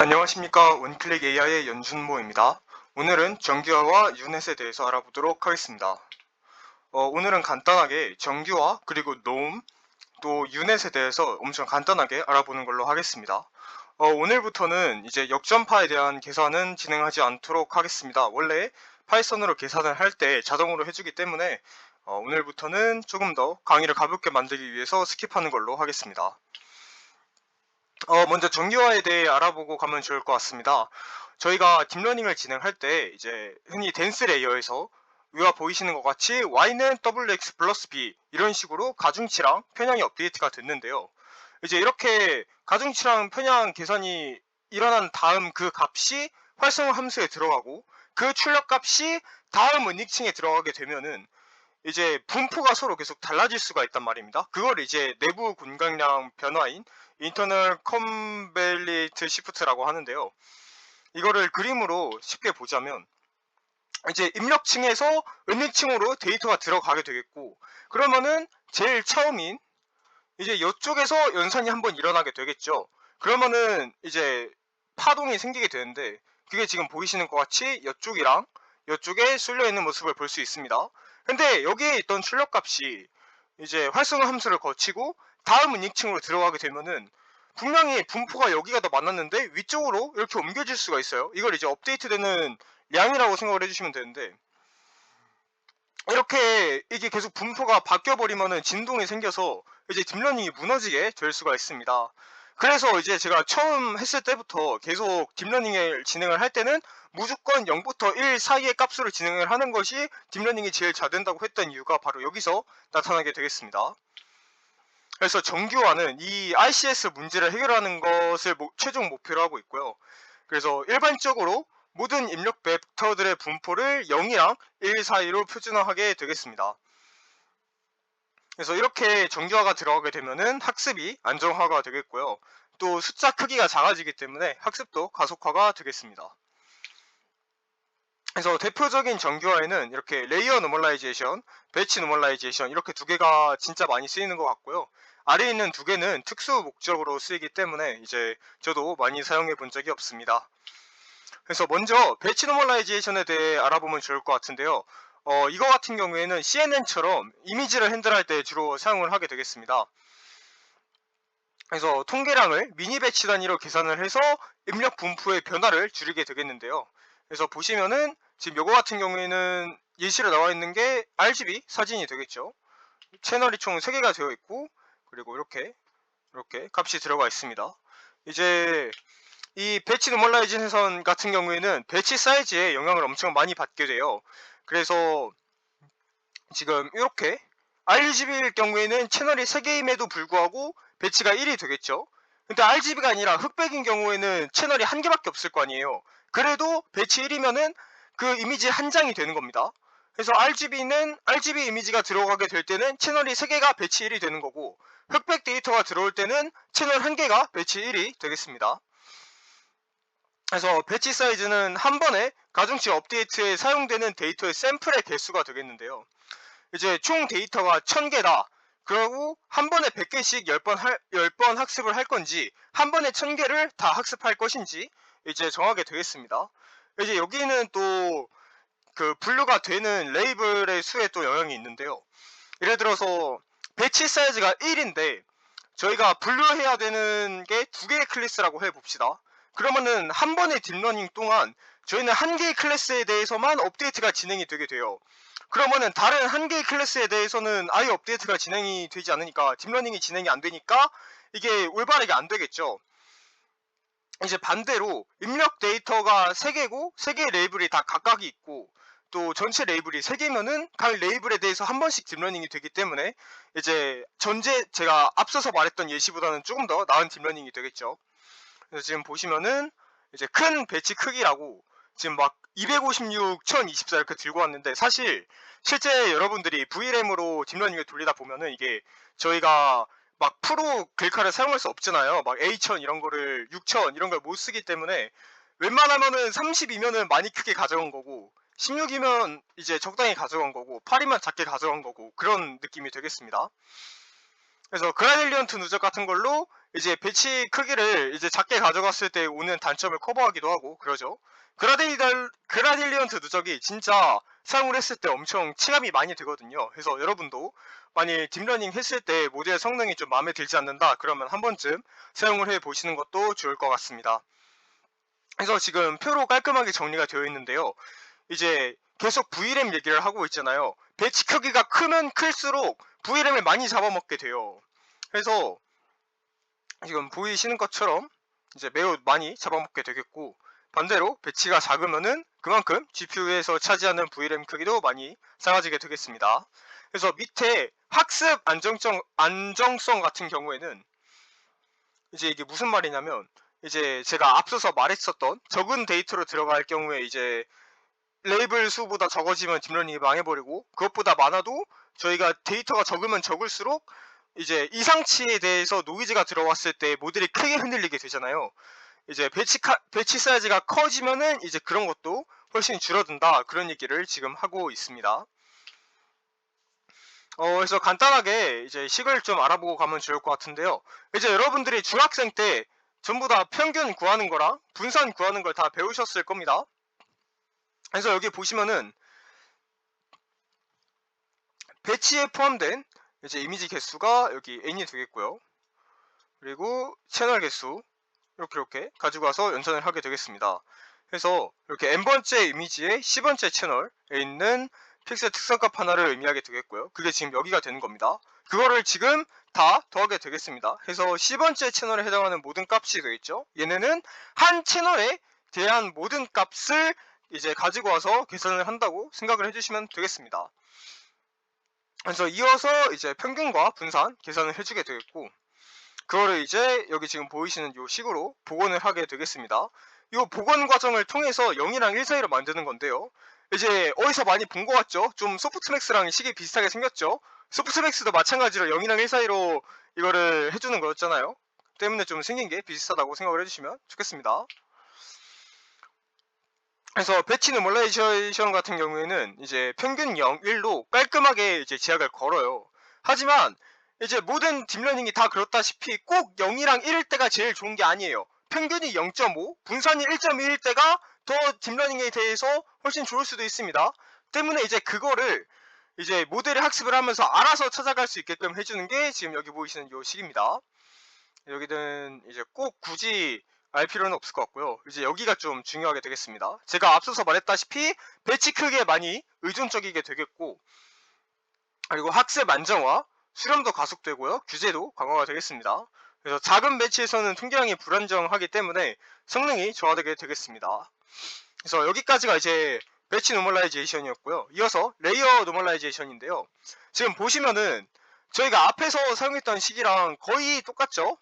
안녕하십니까. 원클릭 AI의 연준모입니다. 오늘은 정규화와 유넷에 대해서 알아보도록 하겠습니다. 오늘은 간단하게 정규화 그리고 노음 또 유넷에 대해서 엄청 간단하게 알아보는 걸로 하겠습니다. 오늘부터는 이제 역전파에 대한 계산은 진행하지 않도록 하겠습니다. 원래 파이썬으로 계산을 할 때 자동으로 해주기 때문에 오늘부터는 조금 더 강의를 가볍게 만들기 위해서 스킵하는 걸로 하겠습니다. 먼저 정규화에 대해 알아보고 가면 좋을 것 같습니다. 저희가 딥러닝을 진행할 때 이제 흔히 덴스 레이어에서 위와 보이시는 것 같이 y는 wx 플러스 b 이런 식으로 가중치랑 편향이 업데이트가 됐는데요. 이제 이렇게 가중치랑 편향 계산이 일어난 다음 그 값이 활성화 함수에 들어가고 그 출력 값이 다음 은닉층에 들어가게 되면은 이제 분포가 서로 계속 달라질 수가 있단 말입니다. 그걸 이제 내부 공간량 변화인 인터널 컨벨리트 시프트라고 하는데요. 이거를 그림으로 쉽게 보자면 이제 입력층에서 은닉층으로 데이터가 들어가게 되겠고, 그러면은 제일 처음인 이제 이쪽에서 연산이 한번 일어나게 되겠죠. 그러면은 이제 파동이 생기게 되는데, 그게 지금 보이시는 것 같이 이쪽이랑 이쪽에 쏠려 있는 모습을 볼 수 있습니다. 근데 여기에 있던 출력값이 이제 활성화 함수를 거치고 다음 은닉층으로 들어가게 되면은 분명히 분포가 여기가 더 많았는데 위쪽으로 이렇게 옮겨질 수가 있어요. 이걸 이제 업데이트되는 량이라고 생각을 해주시면 되는데, 이렇게 이게 계속 분포가 바뀌어 버리면은 진동이 생겨서 이제 딥러닝이 무너지게 될 수가 있습니다. 그래서 이제 제가 처음 했을 때부터 계속 딥러닝을 진행을 할 때는 무조건 0부터 1 사이의 값으로 진행을 하는 것이 딥러닝이 제일 잘 된다고 했던 이유가 바로 여기서 나타나게 되겠습니다. 그래서 정규화는 이 RCS 문제를 해결하는 것을 최종 목표로 하고 있고요. 그래서 일반적으로 모든 입력 벡터들의 분포를 0이랑 1 사이로 표준화하게 되겠습니다. 그래서 이렇게 정규화가 들어가게 되면은 학습이 안정화가 되겠고요. 또 숫자 크기가 작아지기 때문에 학습도 가속화가 되겠습니다. 그래서 대표적인 정규화에는 이렇게 레이어 노멀라이제이션, 배치 노멀라이제이션 이렇게 두 개가 진짜 많이 쓰이는 것 같고요. 아래에 있는 두 개는 특수 목적으로 쓰이기 때문에 이제 저도 많이 사용해 본 적이 없습니다. 그래서 먼저 배치 노멀라이제이션에 대해 알아보면 좋을 것 같은데요. 이거 같은 경우에는 CNN처럼 이미지를 핸들할 때 주로 사용을 하게 되겠습니다. 그래서 통계량을 미니 배치 단위로 계산을 해서 입력 분포의 변화를 줄이게 되겠는데요. 그래서 보시면은 지금 요거 같은 경우에는 예시로 나와 있는 게 RGB 사진이 되겠죠. 채널이 총 3개가 되어 있고, 그리고 이렇게 값이 들어가 있습니다. 이제 이 배치 노멀라이제이션 같은 경우에는 배치 사이즈에 영향을 엄청 많이 받게 돼요. 그래서 지금 이렇게 RGB일 경우에는 채널이 3개임에도 불구하고 배치가 1이 되겠죠. 근데 RGB가 아니라 흑백인 경우에는 채널이 1개밖에 없을 거 아니에요. 그래도 배치 1이면은 그 이미지 한 장이 되는 겁니다. 그래서 RGB 이미지가 들어가게 될 때는 채널이 3개가 배치 1이 되는 거고, 흑백 데이터가 들어올 때는 채널 1개가 배치 1이 되겠습니다. 그래서 배치 사이즈는 한 번에 가중치 업데이트에 사용되는 데이터의 샘플의 개수가 되겠는데요. 이제 총 데이터가 1000개다. 그리고 한 번에 100개씩 10번 학습을 할 건지, 한 번에 1000개를 다 학습할 것인지 이제 정하게 되겠습니다. 이제 여기는 또 그 분류가 되는 레이블의 수에 또 영향이 있는데요. 예를 들어서 배치 사이즈가 1인데 저희가 분류해야 되는 게 2개의 클래스라고 해봅시다. 그러면은 한 번의 딥러닝 동안 저희는 한 개의 클래스에 대해서만 업데이트가 진행이 되게 돼요. 그러면은 다른 한 개의 클래스에 대해서는 아예 업데이트가 진행이 되지 않으니까, 딥러닝이 진행이 안 되니까 이게 올바르게 안 되겠죠. 이제 반대로 입력 데이터가 3개고 3개의 레이블이 다 각각이 있고 또 전체 레이블이 3개면은 각 레이블에 대해서 한 번씩 딥러닝이 되기 때문에 이제 제가 앞서서 말했던 예시보다는 조금 더 나은 딥러닝이 되겠죠. 그래서 지금 보시면은 이제 큰 배치 크기라고 지금 막 256, 1024 이렇게 들고 왔는데, 사실 실제 여러분들이 VRAM으로 딥러닝을 돌리다 보면은 이게 저희가 막 프로 글카를 사용할 수 없잖아요. 막 A1000 이런 거를 6000 이런 걸 못 쓰기 때문에 웬만하면은 32면은 많이 크게 가져온 거고 16이면 이제 적당히 가져온 거고 8이면 작게 가져온 거고 그런 느낌이 되겠습니다. 그래서 그라딜리언트 누적 같은 걸로 이제 배치 크기를 이제 작게 가져갔을 때 오는 단점을 커버하기도 하고 그러죠. 그라딜리언트 누적이 진짜 사용을 했을 때 엄청 체감이 많이 되거든요. 그래서 여러분도 만약 딥러닝 했을 때 모델 성능이 좀 마음에 들지 않는다 그러면 한 번쯤 사용을 해 보시는 것도 좋을 것 같습니다. 그래서 지금 표로 깔끔하게 정리가 되어 있는데요. 이제 계속 VRAM 얘기를 하고 있잖아요. 배치 크기가 크면 클수록 VRAM을 많이 잡아먹게 돼요. 그래서 지금 보이시는 것처럼 이제 매우 많이 잡아먹게 되겠고, 반대로 배치가 작으면은 그만큼 GPU에서 차지하는 VRAM 크기도 많이 작아지게 되겠습니다. 그래서 밑에 학습 안정성 같은 경우에는 이제 이게 무슨 말이냐면, 이제 제가 앞서서 말했었던 적은 데이터로 들어갈 경우에 이제 레이블 수보다 적어지면 딥러닝이 망해버리고, 그것보다 많아도 저희가 데이터가 적으면 적을수록 이제 이상치에 대해서 노이즈가 들어왔을 때 모델이 크게 흔들리게 되잖아요. 이제 배치 사이즈가 커지면은 이제 그런 것도 훨씬 줄어든다, 그런 얘기를 지금 하고 있습니다. 그래서 간단하게 이제 식을 좀 알아보고 가면 좋을 것 같은데요. 이제 여러분들이 중학생 때 전부 다 평균 구하는 거랑 분산 구하는 걸 다 배우셨을 겁니다. 그래서 여기 보시면은 배치에 포함된 이제 이미지 개수가 여기 n이 되겠고요. 그리고 채널 개수 이렇게 가지고 와서 연산을 하게 되겠습니다. 그래서 이렇게 n번째 이미지의 10번째 채널에 있는 픽셀 특성값 하나를 의미하게 되겠고요. 그게 지금 여기가 되는 겁니다. 그거를 지금 다 더하게 되겠습니다. 그래서 10번째 채널에 해당하는 모든 값이 되겠죠. 얘네는 한 채널에 대한 모든 값을 이제 가지고 와서 계산을 한다고 생각을 해주시면 되겠습니다. 그래서 이어서 이제 평균과 분산 계산을 해주게 되겠고, 그거를 이제 여기 지금 보이시는 이 식으로 복원을 하게 되겠습니다. 이 복원 과정을 통해서 0이랑 1 사이로 만드는 건데요. 이제 어디서 많이 본 것 같죠? 좀 소프트맥스랑 식이 비슷하게 생겼죠? 소프트맥스도 마찬가지로 0이랑 1 사이로 이거를 해주는 거였잖아요. 때문에 좀 생긴 게 비슷하다고 생각을 해주시면 좋겠습니다. 그래서 배치 노멀라이제이션 같은 경우에는 이제 평균 0, 1로 깔끔하게 이제 제약을 걸어요. 하지만 이제 모든 딥러닝이 다 그렇다시피 꼭 0이랑 1일 때가 제일 좋은 게 아니에요. 평균이 0.5, 분산이 1.2일 때가 더 딥러닝에 대해서 훨씬 좋을 수도 있습니다. 때문에 이제 그거를 이제 모델을 학습을 하면서 알아서 찾아갈 수 있게끔 해주는 게 지금 여기 보이시는 요 식입니다. 여기는 이제 꼭 굳이 알 필요는 없을 것 같고요. 이제 여기가 좀 중요하게 되겠습니다. 제가 앞서서 말했다시피 배치 크기에 많이 의존적이게 되겠고, 그리고 학습 안정화, 수렴도 가속되고요. 규제도 강화가 되겠습니다. 그래서 작은 배치에서는 통계량이 불안정하기 때문에 성능이 저하되게 되겠습니다. 그래서 여기까지가 이제 배치 노멀라이제이션이었고요. 이어서 레이어 노멀라이제이션인데요. 지금 보시면은 저희가 앞에서 사용했던 식이랑 거의 똑같죠?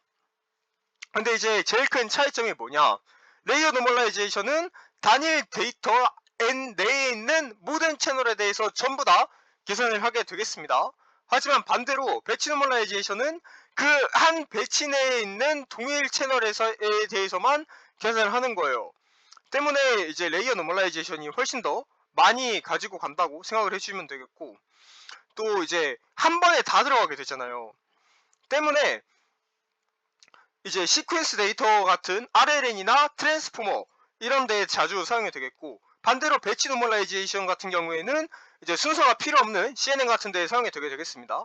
근데 이제 제일 큰 차이점이 뭐냐, 레이어 노멀라이제이션은 단일 데이터 N 내에 있는 모든 채널에 대해서 전부 다 계산을 하게 되겠습니다. 하지만 반대로 배치 노멀라이제이션은 그 한 배치 내에 있는 동일 채널에 대해서만 계산을 하는 거예요. 때문에 이제 레이어 노멀라이제이션이 훨씬 더 많이 가지고 간다고 생각을 해주시면 되겠고, 또 이제 한 번에 다 들어가게 되잖아요. 때문에 이제 시퀀스 데이터 같은 RLN이나 트랜스포머 이런 데에 자주 사용이 되겠고, 반대로 배치 노멀라이제이션 같은 경우에는 이제 순서가 필요 없는 CNN 같은 데에 사용이 되게 되겠습니다.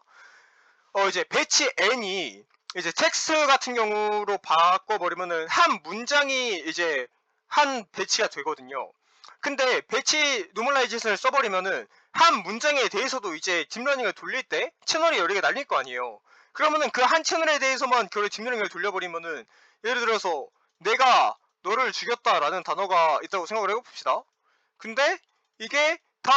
이제 배치 N이 이제 텍스트 같은 경우로 바꿔버리면은 한 문장이 이제 한 배치가 되거든요. 근데 배치 노멀라이제이션을 써버리면은 한 문장에 대해서도 이제 딥러닝을 돌릴 때 채널이 여러 개 날릴 거 아니에요. 그러면은 그 한 채널에 대해서만 결국 딥러닝을 돌려버리면은, 예를 들어서 내가 너를 죽였다라는 단어가 있다고 생각을 해봅시다. 근데 이게 다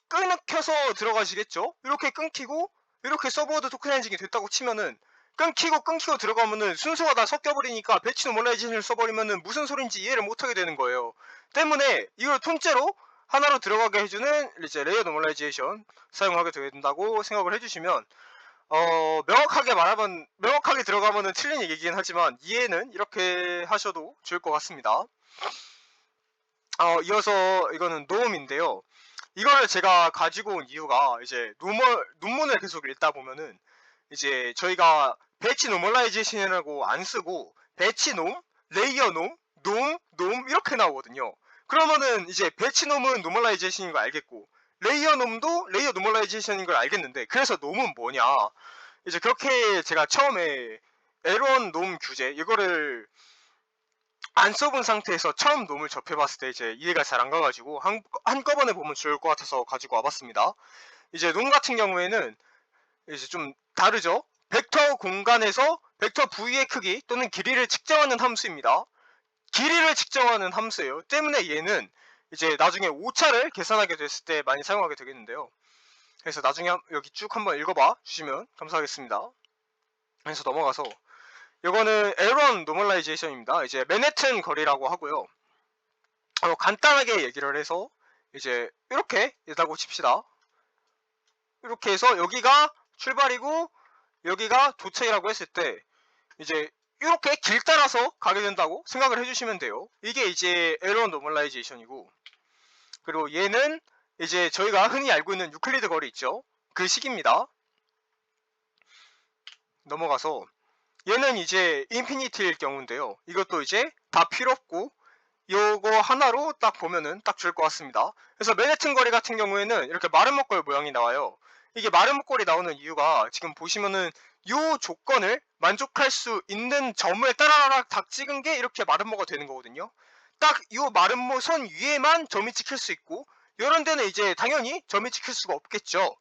끊겨서 들어가시겠죠? 이렇게 끊기고 이렇게 서버워드 토큰라이징이 됐다고 치면은, 끊기고 들어가면은 순서가 다 섞여버리니까 배치 노멀라이제이션을 써버리면은 무슨 소린지 이해를 못하게 되는 거예요. 때문에 이걸 통째로 하나로 들어가게 해주는 이제 레이어 노멀라이제이션 사용하게 된다고 생각을 해주시면, 명확하게 들어가면은 틀린 얘기긴 하지만 이해는 이렇게 하셔도 좋을 것 같습니다. 이어서 이거는 노음인데요. 이거를 제가 가지고 온 이유가, 이제 논문을 계속 읽다 보면은 이제 저희가 배치 노멀라이제이션이라고 안 쓰고 배치 놈, 레이어 놈, 놈 이렇게 나오거든요. 그러면은 이제 배치 놈은 노멀라이제이션인 거 알겠고 레이어 놈도 레이어 노멀라이제이션인 걸 알겠는데 그래서 놈은 뭐냐? 이제 그렇게 제가 처음에 L1 놈 규제 이거를 안 써본 상태에서 처음 놈을 접해봤을 때 이제 이해가 잘 안 가가지고 한꺼번에 보면 좋을 것 같아서 가지고 와봤습니다. 이제 놈 같은 경우에는 이제 좀 다르죠. 벡터 공간에서 벡터 V의 크기 또는 길이를 측정하는 함수입니다. 길이를 측정하는 함수예요. 때문에 얘는 이제 나중에 오차를 계산하게 됐을 때 많이 사용하게 되겠는데요. 그래서 나중에 여기 쭉 한번 읽어봐 주시면 감사하겠습니다. 그래서 넘어가서 이거는 L1 노멀라이제이션입니다. 이제 맨해튼 거리라고 하고요. 간단하게 얘기를 해서 이제 이렇게 있다고 칩시다. 이렇게 해서 여기가 출발이고 여기가 도착이라고 했을 때 이제 이렇게 길 따라서 가게 된다고 생각을 해주시면 돼요. 이게 이제 L1 노멀라이제이션이고 그리고 얘는 이제 저희가 흔히 알고 있는 유클리드 거리 있죠. 그 식입니다. 넘어가서 얘는 이제 인피니티일 경우인데요. 이것도 이제 다 필요 없고 요거 하나로 딱 보면은 딱 줄 것 같습니다. 그래서 맨해튼 거리 같은 경우에는 이렇게 마른 목걸 모양이 나와요. 이게 마른 목걸이 나오는 이유가 지금 보시면은 요 조건을 만족할 수 있는 점을 따라락 딱 찍은 게 이렇게 마른 모가 되는 거거든요. 딱 요 마른 모 선 위에만 점이 찍힐 수 있고 이런 데는 이제 당연히 점이 찍힐 수가 없겠죠.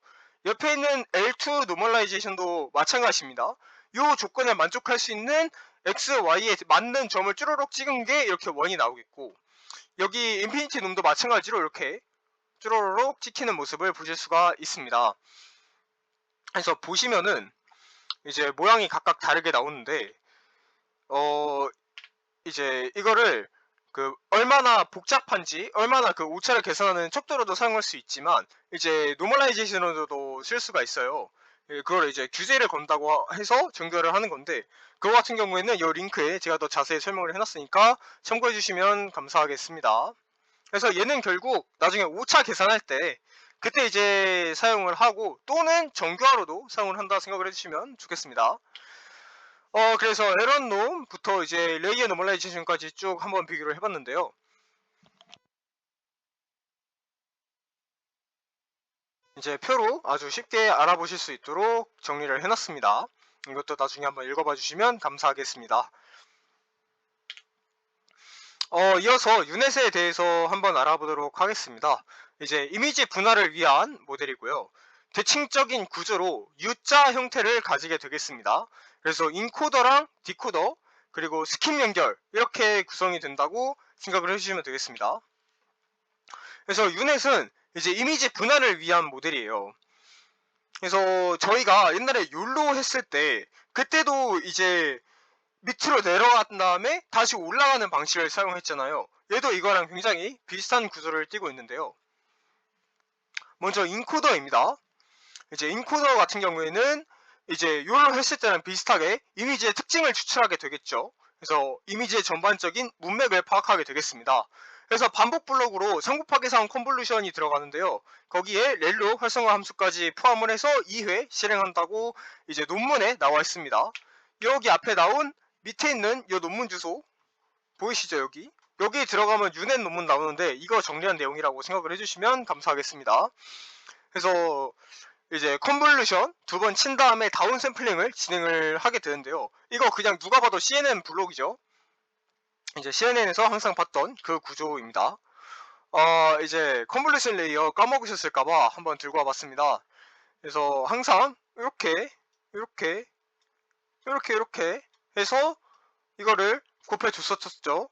옆에 있는 L2 노멀라이제이션도 마찬가지입니다. 요 조건을 만족할 수 있는 X, Y에 맞는 점을 쭈루룩 찍은 게 이렇게 원이 나오겠고 여기 인피니티 놈도 마찬가지로 이렇게 쭈루룩 찍히는 모습을 보실 수가 있습니다. 그래서 보시면은 이제 모양이 각각 다르게 나오는데 이제 이거를 얼마나 복잡한지 얼마나 그 오차를 계산하는 척도로도 사용할 수 있지만 이제 노멀라이제이션으로도 쓸 수가 있어요. 그걸 이제 규제를 건다고 해서 정교를 하는 건데 그거 같은 경우에는 이 링크에 제가 더 자세히 설명을 해놨으니까 참고해 주시면 감사하겠습니다. 그래서 얘는 결국 나중에 오차 계산할 때 그때 이제 사용을 하고 또는 정교화로도 사용을 한다 생각을 해주시면 좋겠습니다. 그래서 L1 놈부터 이제 레이어 노멀라이제이션까지 쭉 한번 비교를 해봤는데요. 이제 표로 아주 쉽게 알아보실 수 있도록 정리를 해놨습니다. 이것도 나중에 한번 읽어봐 주시면 감사하겠습니다. 이어서 유넷에 대해서 한번 알아보도록 하겠습니다. 이제 이미지 분할을 위한 모델이고요. 대칭적인 구조로 U자 형태를 가지게 되겠습니다. 그래서 인코더랑 디코더 그리고 스킵 연결 이렇게 구성이 된다고 생각을 해주시면 되겠습니다. 그래서 유넷은 이제 이미지 분할을 위한 모델이에요. 그래서 저희가 옛날에 욜로 했을 때 그때도 이제 밑으로 내려간 다음에 다시 올라가는 방식을 사용했잖아요. 얘도 이거랑 굉장히 비슷한 구조를 띠고 있는데요. 먼저 인코더입니다. 이제 인코더 같은 경우에는 이제 욜로 했을 때랑 비슷하게 이미지의 특징을 추출하게 되겠죠. 그래서 이미지의 전반적인 문맥을 파악하게 되겠습니다. 그래서 반복 블록으로 3 곱하기 3 컨볼루션이 들어가는데요. 거기에 렐로 활성화 함수까지 포함을 해서 2회 실행한다고 이제 논문에 나와 있습니다. 여기 앞에 나온 밑에 있는 이 논문 주소 보이시죠? 여기 들어가면 유넷 논문 나오는데 이거 정리한 내용이라고 생각을 해주시면 감사하겠습니다. 그래서 이제 컨볼루션 2번 친 다음에 다운 샘플링을 진행을 하게 되는데요. 이거 그냥 누가 봐도 CNN 블록이죠. 이제 CNN에서 항상 봤던 그 구조입니다. 이제 컨볼루션 레이어 까먹으셨을까봐 한번 들고 와봤습니다. 그래서 항상 이렇게 해서 이거를 곱해 줬었죠.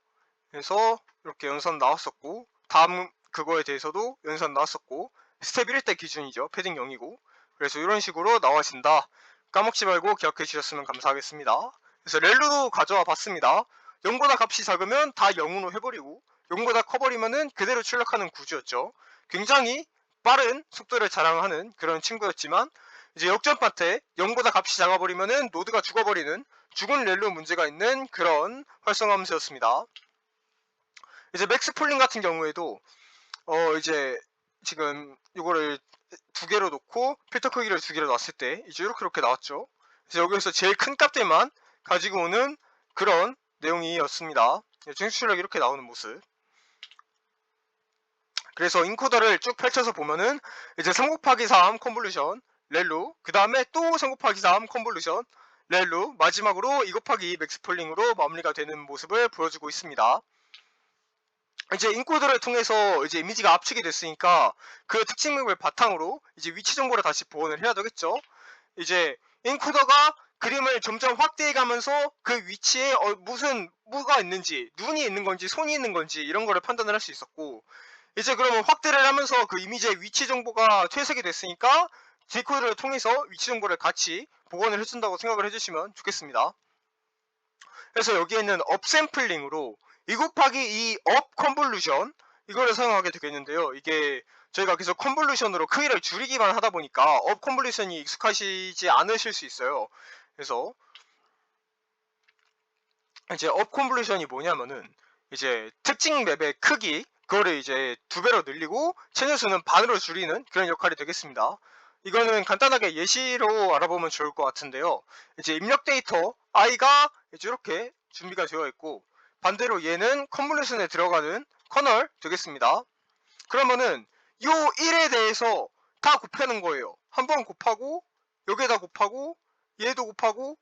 그래서 이렇게 연산 나왔었고 다음 그거에 대해서도 연산 나왔었고 스텝 1때 기준이죠. 패딩 0이고 그래서 이런 식으로 나와진다. 까먹지 말고 기억해 주셨으면 감사하겠습니다. 그래서 렐루도 가져와 봤습니다. 0보다 값이 작으면 다 0으로 해버리고 0보다 커버리면은 그대로 출력하는 구조였죠. 굉장히 빠른 속도를 자랑하는 그런 친구였지만 이제 역전파 때 0보다 값이 작아버리면은 노드가 죽어버리는 죽은 렐루 문제가 있는 그런 활성화 함수였습니다. 이제 맥스 폴링 같은 경우에도 이제 지금 이거를 2개로 놓고 필터 크기를 2개로 놨을 때 이제 이렇게 나왔죠. 그래서 여기서 제일 큰 값들만 가지고 오는 그런 내용이었습니다. 정식 출력이 이렇게 나오는 모습. 그래서 인코더를 쭉 펼쳐서 보면은 이제 3 곱하기 3 컨볼루션 렐루, 그 다음에 또 3 곱하기 3 컨볼루션 렐루, 마지막으로 2 곱하기 2 맥스폴링으로 마무리가 되는 모습을 보여주고 있습니다. 이제 인코더를 통해서 이제 이미지가 압축이 됐으니까 그 특징맵을 바탕으로 이제 위치 정보를 다시 보완을 해야 되겠죠. 이제 인코더가 그림을 점점 확대해 가면서 그 위치에 뭐가 있는지, 눈이 있는 건지 손이 있는 건지 이런 거를 판단을 할 수 있었고, 이제 그러면 확대를 하면서 그 이미지의 위치 정보가 퇴색이 됐으니까 디코더를 통해서 위치 정보를 같이 복원을 해준다고 생각을 해주시면 좋겠습니다. 그래서 여기에는 업샘플링으로 2 곱하기 2 업 컨볼루션 이거를 사용하게 되겠는데요. 이게 저희가 계속 컨볼루션으로 크기를 줄이기만 하다 보니까 업 컨볼루션이 익숙하시지 않으실 수 있어요. 그래서 이제 업 컨볼루션이 뭐냐면은 이제 특징 맵의 크기 그거를 이제 2배로 늘리고 채널 수는 반으로 줄이는 그런 역할이 되겠습니다. 이거는 간단하게 예시로 알아보면 좋을 것 같은데요. 이제 입력 데이터 i가 이제 이렇게 준비가 되어 있고, 반대로 얘는 컨볼루션에 들어가는 커널 되겠습니다. 그러면은 요 1에 대해서 다 곱하는 거예요. 한번 곱하고 여기에다 곱하고 얘도 곱하고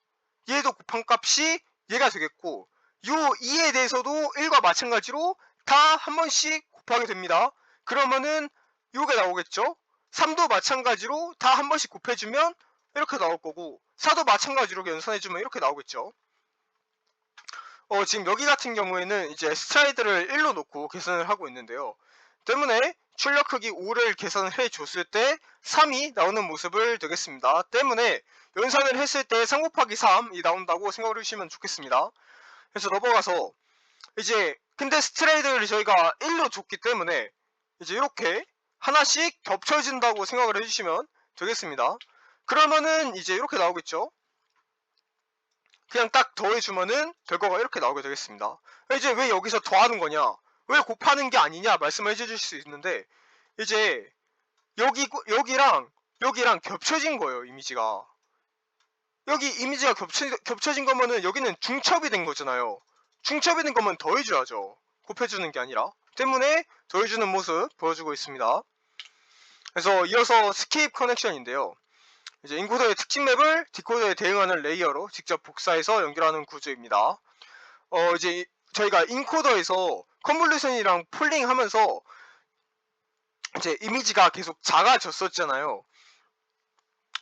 얘도 곱한 값이 얘가 되겠고, 요 2에 대해서도 1과 마찬가지로 다 한 번씩 곱하게 됩니다. 그러면은 요게 나오겠죠. 3도 마찬가지로 다 한 번씩 곱해주면 이렇게 나올 거고, 4도 마찬가지로 연산해주면 이렇게 나오겠죠. 지금 여기 같은 경우에는 이제 스트라이드를 1로 놓고 계산을 하고 있는데요. 때문에 출력 크기 5를 계산을 해줬을 때 3이 나오는 모습을 되겠습니다. 때문에 연산을 했을 때 3 곱하기 3이 나온다고 생각을 해주시면 좋겠습니다. 그래서 넘어가서 이제 근데 스트라이드를 저희가 1로 줬기 때문에 이제 이렇게 하나씩 겹쳐진다고 생각을 해주시면 되겠습니다. 그러면은 이제 이렇게 나오겠죠. 그냥 딱 더해주면은 결과가 이렇게 나오게 되겠습니다. 이제 왜 여기서 더하는 거냐, 왜 곱하는 게 아니냐 말씀을 해주실 수 있는데, 이제 여기랑 겹쳐진 거예요. 이미지가 여기 이미지가 겹쳐진 거면은 여기는 중첩이 된 거잖아요. 중첩이 된 거면 더해줘야죠. 곱해주는 게 아니라. 때문에 더해주는 모습 보여주고 있습니다. 그래서 이어서 스케이프 커넥션인데요. 이제 인코더의 특징 맵을 디코더에 대응하는 레이어로 직접 복사해서 연결하는 구조입니다. 이제 저희가 인코더에서 컨볼루션이랑 폴링 하면서 이제 이미지가 계속 작아졌었잖아요.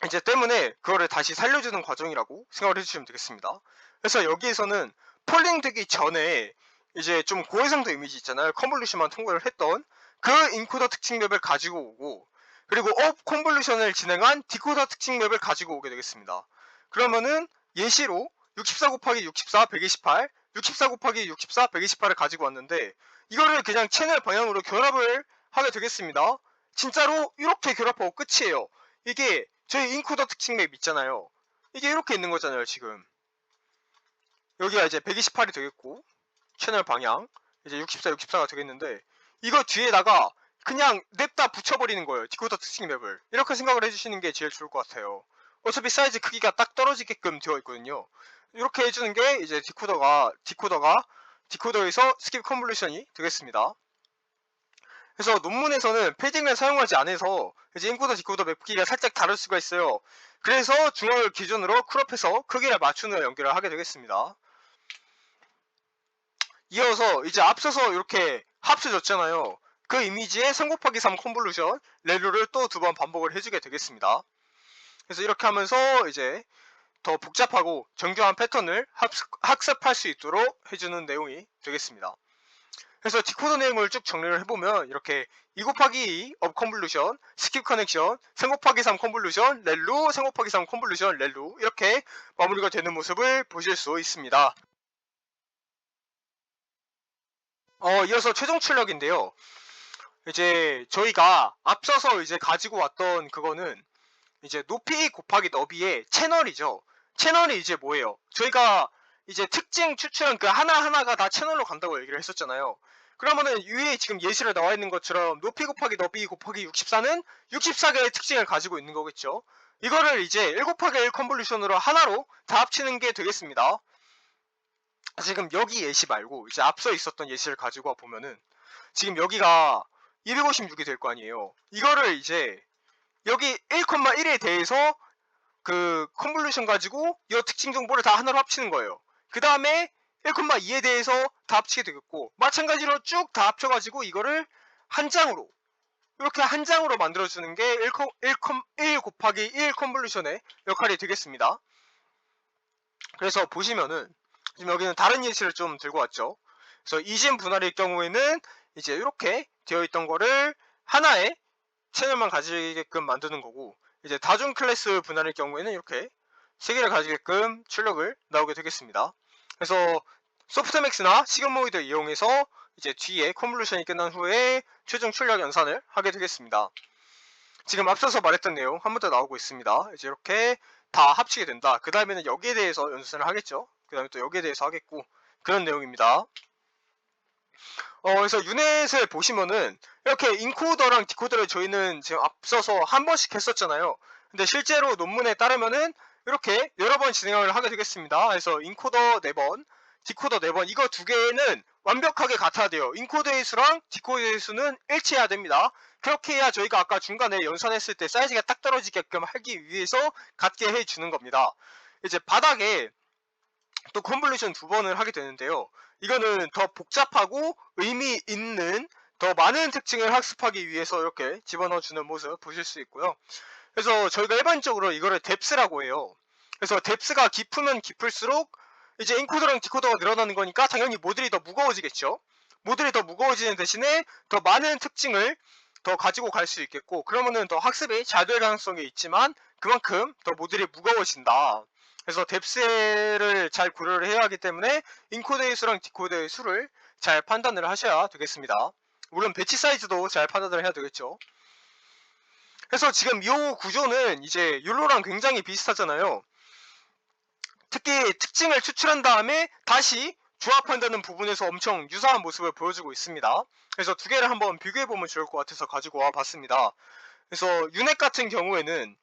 이제 때문에 그거를 다시 살려주는 과정이라고 생각을 해주시면 되겠습니다. 그래서 여기에서는 폴링 되기 전에 이제 좀 고해상도 이미지 있잖아요. 컨볼루션만 통과를 했던 그 인코더 특징 맵을 가지고 오고, 그리고 업 컨볼루션을 진행한 디코더 특징 맵을 가지고 오게 되겠습니다. 그러면은 예시로 64 곱하기 64 128, 64 곱하기 64 128을 가지고 왔는데, 이거를 그냥 채널 방향으로 결합을 하게 되겠습니다. 진짜로 이렇게 결합하고 끝이에요. 이게 저희 인코더 특징 맵 있잖아요. 이게 이렇게 있는 거잖아요. 지금 여기가 이제 128이 되겠고, 채널 방향 이제 64, 64가 되겠는데, 이거 뒤에다가 그냥 냅다 붙여버리는 거예요. 디코더 특징 맵을. 이렇게 생각을 해주시는 게 제일 좋을 것 같아요. 어차피 사이즈 크기가 딱 떨어지게끔 되어 있거든요. 이렇게 해주는 게 이제 디코더에서 스킵 컨볼루션이 되겠습니다. 그래서 논문에서는 패딩을 사용하지 않아서 이제 인코더 디코더 맵 크기가 살짝 다를 수가 있어요. 그래서 중앙을 기준으로 크롭해서 크기를 맞추는 연결을 하게 되겠습니다. 이어서 이제 앞서서 이렇게 합쳐졌잖아요. 그 이미지에 3 곱하기 3 컨볼루션 렐루를 또 2번 반복을 해주게 되겠습니다. 그래서 이렇게 하면서 이제 더 복잡하고 정교한 패턴을 학습할 수 있도록 해주는 내용이 되겠습니다. 그래서 디코더 내용을 쭉 정리를 해보면 이렇게 2 곱하기 2 업 컨볼루션, 스킵 커넥션, 3 곱하기 3 컨볼루션, 렐루, 3 곱하기 3 컨볼루션, 렐루 이렇게 마무리가 되는 모습을 보실 수 있습니다. 이어서 최종 출력인데요. 이제 저희가 앞서서 이제 가지고 왔던 그거는 이제 높이 곱하기 너비의 채널이죠. 채널이 이제 뭐예요? 저희가 이제 특징 추출한 그 하나하나가 다 채널로 간다고 얘기를 했었잖아요. 그러면은 위에 지금 예시로 나와 있는 것처럼 높이 곱하기 너비 곱하기 64는 64개의 특징을 가지고 있는 거겠죠. 이거를 이제 7x1 컨볼루션으로 하나로 다 합치는 게 되겠습니다. 지금 여기 예시 말고 이제 앞서 있었던 예시를 가지고 보면은 지금 여기가 256이 될 거 아니에요. 이거를 이제 여기 1,1에 대해서 그 컨볼루션 가지고 이 특징 정보를 다 하나로 합치는 거예요. 그 다음에 1,2에 대해서 다 합치게 되겠고, 마찬가지로 쭉 다 합쳐가지고 이거를 한 장으로, 이렇게 한 장으로 만들어주는 게 1 곱하기 1 컨볼루션의 역할이 되겠습니다. 그래서 보시면은 지금 여기는 다른 예시를 좀 들고 왔죠. 그래서 이진 분할일 경우에는 이제 이렇게 되어 있던 거를 하나의 채널만 가지게끔 만드는 거고, 이제 다중 클래스 분할일 경우에는 이렇게 세 개를 가지게끔 출력을 나오게 되겠습니다. 그래서 소프트맥스나 시그모이드 이용해서 이제 뒤에 컨볼루션이 끝난 후에 최종 출력 연산을 하게 되겠습니다. 지금 앞서서 말했던 내용 한 번 더 나오고 있습니다. 이제 이렇게 다 합치게 된다. 그 다음에는 여기에 대해서 연산을 하겠죠. 그 다음에 또 여기에 대해서 하겠고, 그런 내용입니다. 그래서 유넷을 보시면은 이렇게 인코더랑 디코더를 저희는 지금 앞서서 한 번씩 했었잖아요. 근데 실제로 논문에 따르면은 이렇게 여러 번 진행을 하게 되겠습니다. 그래서 인코더 4번, 디코더 4번, 이거 두 개는 완벽하게 같아야 돼요. 인코더의 수랑 디코더의 수는 일치해야 됩니다. 그렇게 해야 저희가 아까 중간에 연산했을 때 사이즈가 딱 떨어지게끔 하기 위해서 같게 해주는 겁니다. 이제 바닥에 또 컨볼루션 2번을 하게 되는데요. 이거는 더 복잡하고 의미 있는 더 많은 특징을 학습하기 위해서 이렇게 집어넣어주는 모습 보실 수 있고요. 그래서 저희가 일반적으로 이거를 뎁스라고 해요. 그래서 뎁스가 깊으면 깊을수록 이제 인코더랑 디코더가 늘어나는 거니까 당연히 모듈이 더 무거워지겠죠. 모듈이 더 무거워지는 대신에 더 많은 특징을 더 가지고 갈 수 있겠고, 그러면은 더 학습이 잘 될 가능성이 있지만 그만큼 더 모듈이 무거워진다. 그래서 뎁스를 잘 고려를 해야 하기 때문에 인코더의 수랑 디코더의 수를 잘 판단을 하셔야 되겠습니다. 물론 배치 사이즈도 잘 판단을 해야 되겠죠. 그래서 지금 이 구조는 이제 율로랑 굉장히 비슷하잖아요. 특히 특징을 추출한 다음에 다시 조합한다는 부분에서 엄청 유사한 모습을 보여주고 있습니다. 그래서 두 개를 한번 비교해보면 좋을 것 같아서 가지고 와 봤습니다. 그래서 유넷 같은 경우에는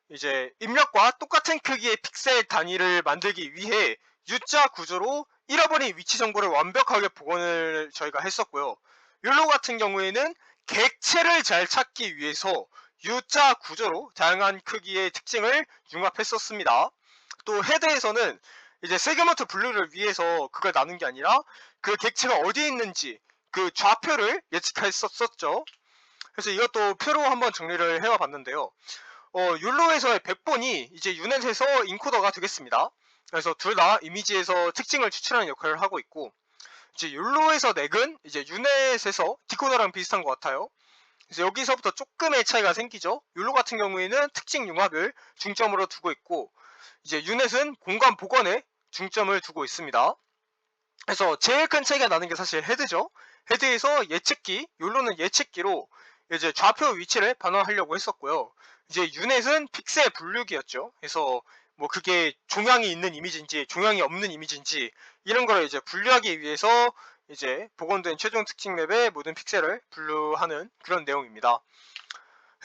이제 입력과 똑같은 크기의 픽셀 단위를 만들기 위해 U자 구조로 잃어버린 위치 정보를 완벽하게 복원을 저희가 했었고요. 율로 같은 경우에는 객체를 잘 찾기 위해서 U자 구조로 다양한 크기의 특징을 융합했었습니다. 또 헤드에서는 이제 세그먼트 분류를 위해서 그걸 나눈 게 아니라 그 객체가 어디에 있는지 그 좌표를 예측했었죠. 그래서 이것도 표로 한번 정리를 해와 봤는데요. 율로에서의 100번이 이제 유넷에서 인코더가 되겠습니다. 그래서 둘 다 이미지에서 특징을 추출하는 역할을 하고 있고, 이제 율로에서 넥은 이제 유넷에서 디코더랑 비슷한 것 같아요. 그래서 여기서부터 조금의 차이가 생기죠. 율로 같은 경우에는 특징 융합을 중점으로 두고 있고, 이제 유넷은 공간 복원에 중점을 두고 있습니다. 그래서 제일 큰 차이가 나는 게 사실 헤드죠. 헤드에서 예측기, 율로는 예측기로 이제 좌표 위치를 반환하려고 했었고요. 이제 유넷은 픽셀 분류기였죠. 그래서 뭐 그게 종양이 있는 이미지인지 종양이 없는 이미지인지 이런 거를 이제 분류하기 위해서 이제 복원된 최종 특징 맵의 모든 픽셀을 분류하는 그런 내용입니다.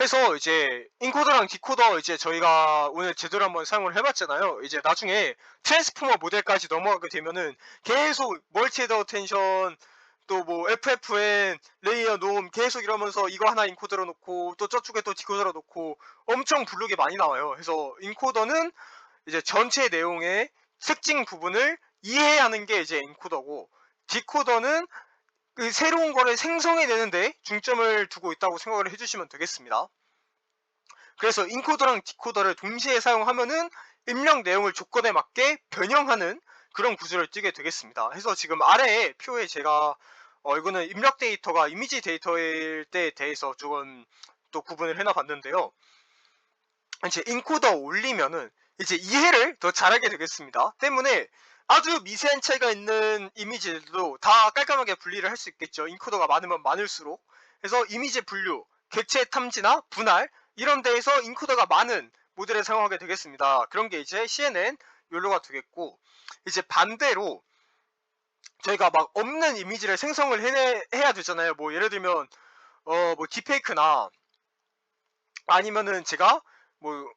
해서 이제 인코더랑 디코더 이제 저희가 오늘 제대로 한번 사용을 해봤잖아요. 이제 나중에 트랜스포머 모델까지 넘어가게 되면은 계속 멀티 헤더 텐션 또 뭐 FFN 레이어 놈 계속 이러면서 이거 하나 인코더로 놓고 또 저쪽에 또 디코더로 놓고 엄청 부르게 많이 나와요. 그래서 인코더는 이제 전체 내용의 특징 부분을 이해하는 게 이제 인코더고, 디코더는 그 새로운 거를 생성해내는데 중점을 두고 있다고 생각을 해주시면 되겠습니다. 그래서 인코더랑 디코더를 동시에 사용하면은 입력 내용을 조건에 맞게 변형하는 그런 구조를 띄게 되겠습니다. 그래서 지금 아래에 표에 제가 이거는 입력 데이터가 이미지 데이터일 때에 대해서 조금 또 구분을 해놔 봤는데요. 이제 인코더 올리면은 이제 이해를 더 잘하게 되겠습니다. 때문에 아주 미세한 차이가 있는 이미지들도 다 깔끔하게 분리를 할 수 있겠죠. 인코더가 많으면 많을수록. 그래서 이미지 분류, 객체 탐지나 분할 이런 데에서 인코더가 많은 모델을 사용하게 되겠습니다. 그런 게 이제 CNN 욜로가 되겠고, 이제 반대로 저희가 막 없는 이미지를 생성을 해야 되잖아요. 뭐 예를 들면 뭐 딥페이크나 아니면은 제가 뭐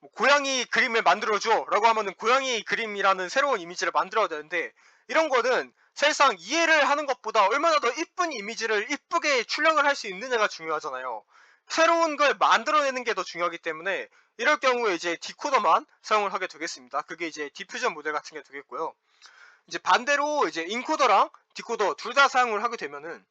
뭐 고양이 그림을 만들어줘 라고 하면은 고양이 그림이라는 새로운 이미지를 만들어야 되는데, 이런 거는 사실상 이해를 하는 것보다 얼마나 더 이쁜 이미지를 이쁘게 출력을 할 수 있느냐가 중요하잖아요. 새로운 걸 만들어내는 게 더 중요하기 때문에 이럴 경우에 이제 디코더만 사용을 하게 되겠습니다. 그게 이제 디퓨전 모델 같은 게 되겠고요. 이제 반대로 이제 인코더랑 디코더 둘 다 사용을 하게 되면은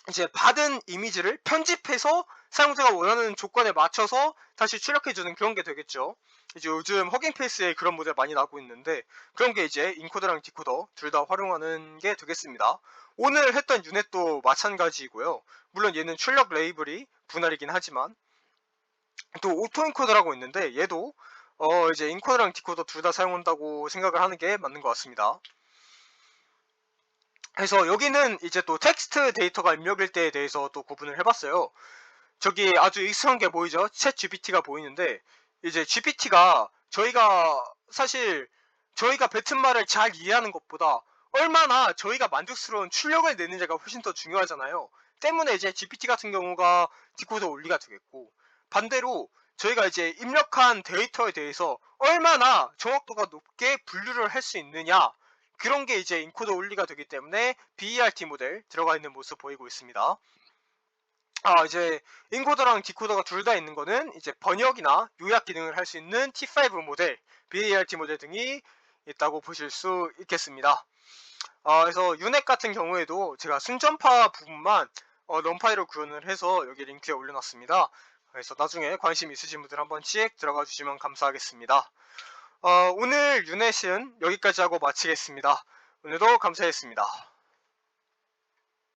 이제 받은 이미지를 편집해서 사용자가 원하는 조건에 맞춰서 다시 출력해주는 그런 게 되겠죠. 이제 요즘 허깅페이스에 그런 모델 많이 나오고 있는데, 그런 게 이제 인코더랑 디코더 둘 다 활용하는 게 되겠습니다. 오늘 했던 유닛도 마찬가지이고요. 물론 얘는 출력 레이블이 분할이긴 하지만, 또 오토 인코더라고 있는데 얘도 이제 인코더랑 디코더 둘 다 사용한다고 생각을 하는 게 맞는 것 같습니다. 그래서 여기는 이제 또 텍스트 데이터가 입력일 때에 대해서 또 구분을 해봤어요. 저기 아주 익숙한 게 보이죠? 챗 GPT가 보이는데, 이제 GPT가 사실 저희가 뱉은 말을 잘 이해하는 것보다 얼마나 저희가 만족스러운 출력을 내느냐가 훨씬 더 중요하잖아요. 때문에 이제 GPT 같은 경우가 디코더 원리가 되겠고, 반대로 저희가 이제 입력한 데이터에 대해서 얼마나 정확도가 높게 분류를 할 수 있느냐, 그런 게 이제 인코더 원리가 되기 때문에 BERT 모델 들어가 있는 모습 보이고 있습니다. 이제 인코더랑 디코더가 둘 다 있는 거는 이제 번역이나 요약 기능을 할 수 있는 T5 모델, BART 모델 등이 있다고 보실 수 있겠습니다. 그래서 유넷 같은 경우에도 제가 순전파 부분만 럼파이로 구현을 해서 여기 링크에 올려놨습니다. 그래서 나중에 관심 있으신 분들 한 번씩 들어가 주시면 감사하겠습니다. 오늘 유넷은 여기까지 하고 마치겠습니다. 오늘도 감사했습니다.